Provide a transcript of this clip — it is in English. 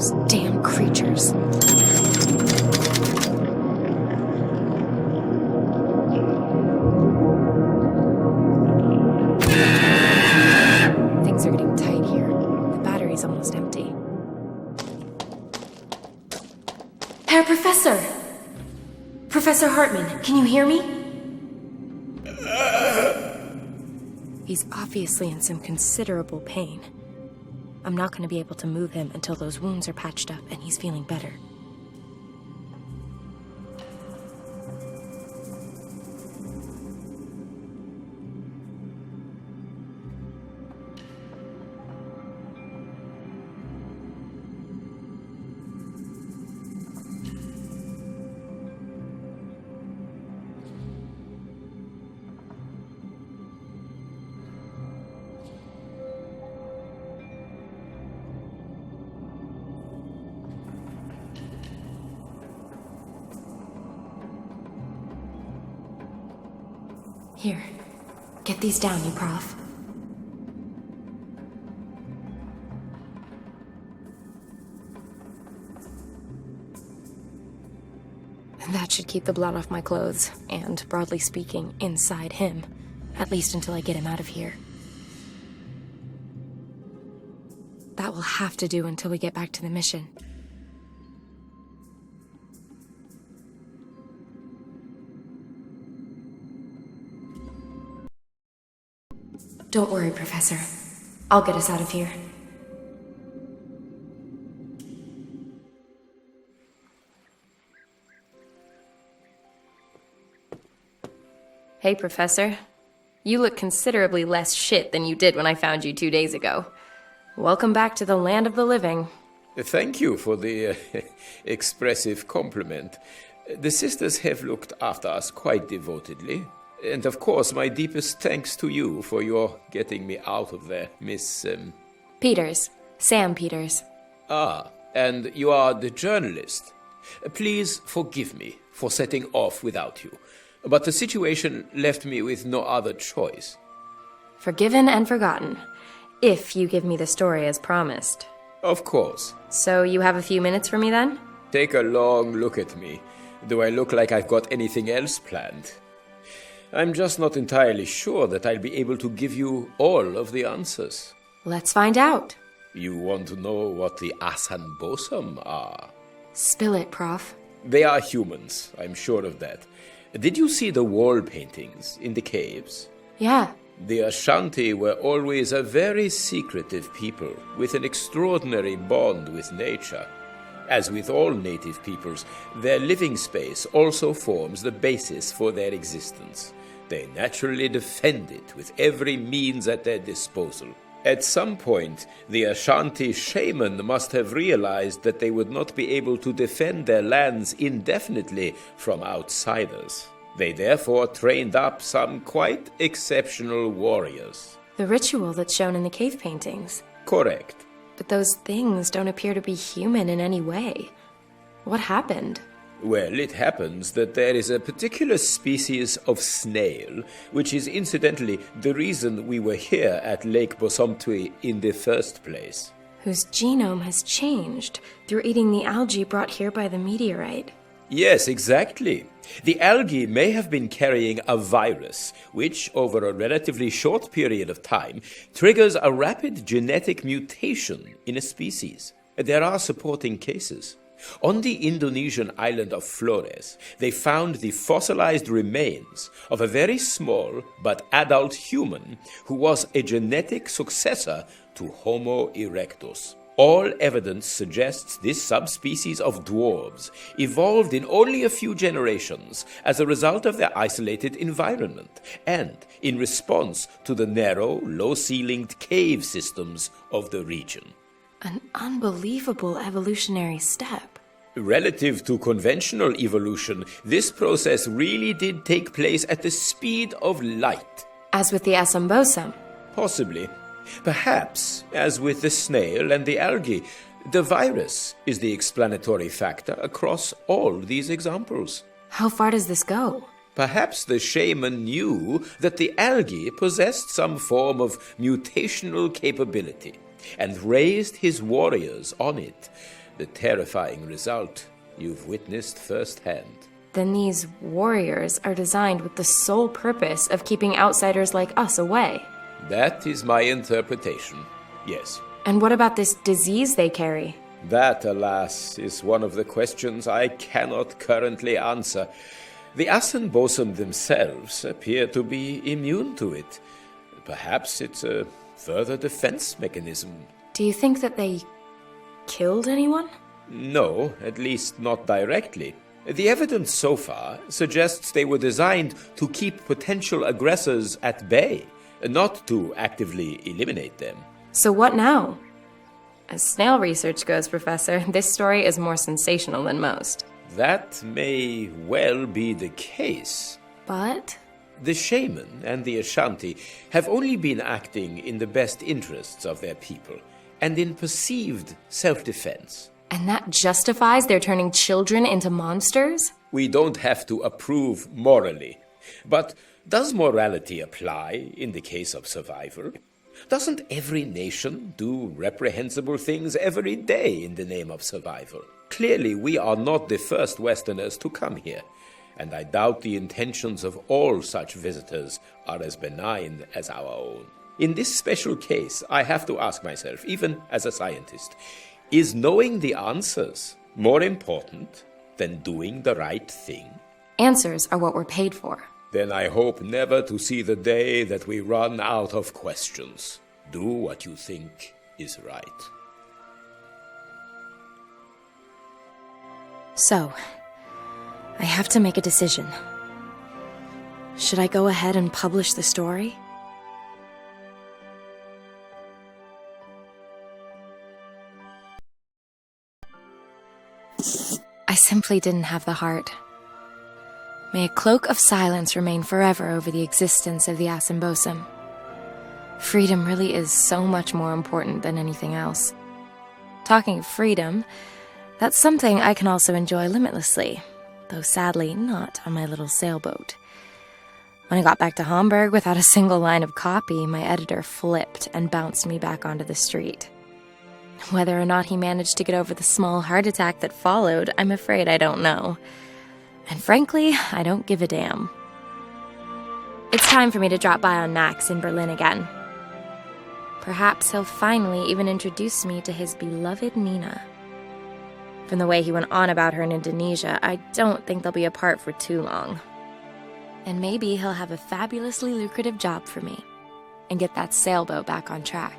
Those damn creatures. Things are getting tight here. The battery's almost empty. Herr Professor! Professor Hartman, can you hear me? He's obviously in some considerable pain. I'm not going to be able to move him until those wounds are patched up and he's feeling better. Here, get these down, you prof. That should keep the blood off my clothes, and, broadly speaking, inside him. At least until I get him out of here. That will have to do until we get back to the mission. Don't worry, Professor. I'll get us out of here. Hey, Professor. You look considerably less shit than you did when I found you 2 days ago. Welcome back to the land of the living. Thank you for the expressive compliment. The sisters have looked after us quite devotedly. And of course, my deepest thanks to you for your getting me out of there, Miss... Peters. Sam Peters. Ah, and you are the journalist. Please forgive me for setting off without you, but the situation left me with no other choice. Forgiven and forgotten. If you give me the story as promised. Of course. So you have a few minutes for me then? Take a long look at me. Do I look like I've got anything else planned? I'm just not entirely sure that I'll be able to give you all of the answers. Let's find out. You want to know what the Asan Bosum are? Spill it, Prof. They are humans, I'm sure of that. Did you see the wall paintings in the caves? Yeah. The Ashanti were always a very secretive people with an extraordinary bond with nature. As with all native peoples, their living space also forms the basis for their existence. They naturally defend it with every means at their disposal. At some point, the Ashanti shaman must have realized that they would not be able to defend their lands indefinitely from outsiders. They therefore trained up some quite exceptional warriors. The ritual that's shown in the cave paintings. Correct. But those things don't appear to be human in any way. What happened? Well, it happens that there is a particular species of snail, which is incidentally the reason we were here at Lake Bosumtwi in the first place. Whose genome has changed through eating the algae brought here by the meteorite. Yes, exactly. The algae may have been carrying a virus, which, over a relatively short period of time, triggers a rapid genetic mutation in a species. There are supporting cases. On the Indonesian island of Flores, they found the fossilized remains of a very small but adult human who was a genetic successor to Homo erectus. All evidence suggests this subspecies of dwarves evolved in only a few generations as a result of their isolated environment and in response to the narrow, low-ceilinged cave systems of the region. An unbelievable evolutionary step. Relative to conventional evolution, this process really did take place at the speed of light. As with the Asambosum. Possibly. Perhaps, as with the snail and the algae, the virus is the explanatory factor across all these examples. How far does this go? Perhaps the shaman knew that the algae possessed some form of mutational capability. and raised his warriors on it. The terrifying result you've witnessed firsthand. Then these warriors are designed with the sole purpose of keeping outsiders like us away. That is my interpretation, yes. And what about this disease they carry? That, alas, is one of the questions I cannot currently answer. The Bosum themselves appear to be immune to it. Perhaps it's a further defense mechanism. Do you think that they killed anyone? No, at least not directly. The evidence so far suggests they were designed to keep potential aggressors at bay, not to actively eliminate them. So what now? As snail research goes, Professor, this story is more sensational than most. That may well be the case. But? The shaman and the Ashanti have only been acting in the best interests of their people, and in perceived self-defense. And that justifies their turning children into monsters? We don't have to approve morally. But does morality apply in the case of survival? Doesn't every nation do reprehensible things every day in the name of survival? Clearly, we are not the first Westerners to come here, and I doubt the intentions of all such visitors are as benign as our own. In this special case, I have to ask myself, even as a scientist, is knowing the answers more important than doing the right thing? Answers are what we're paid for. Then I hope never to see the day that we run out of questions. Do what you think is right. So, I have to make a decision. Should I go ahead and publish the story? I simply didn't have the heart. May a cloak of silence remain forever over the existence of the Bosum. Freedom really is so much more important than anything else. Talking of freedom, that's something I can also enjoy limitlessly, though sadly not on my little sailboat. When I got back to Hamburg without a single line of copy, my editor flipped and bounced me back onto the street. Whether or not he managed to get over the small heart attack that followed, I'm afraid I don't know. And frankly, I don't give a damn. It's time for me to drop by on Max in Berlin again. Perhaps he'll finally even introduce me to his beloved Nina. From the way he went on about her in Indonesia, I don't think they'll be apart for too long. And maybe he'll have a fabulously lucrative job for me and get that sailboat back on track.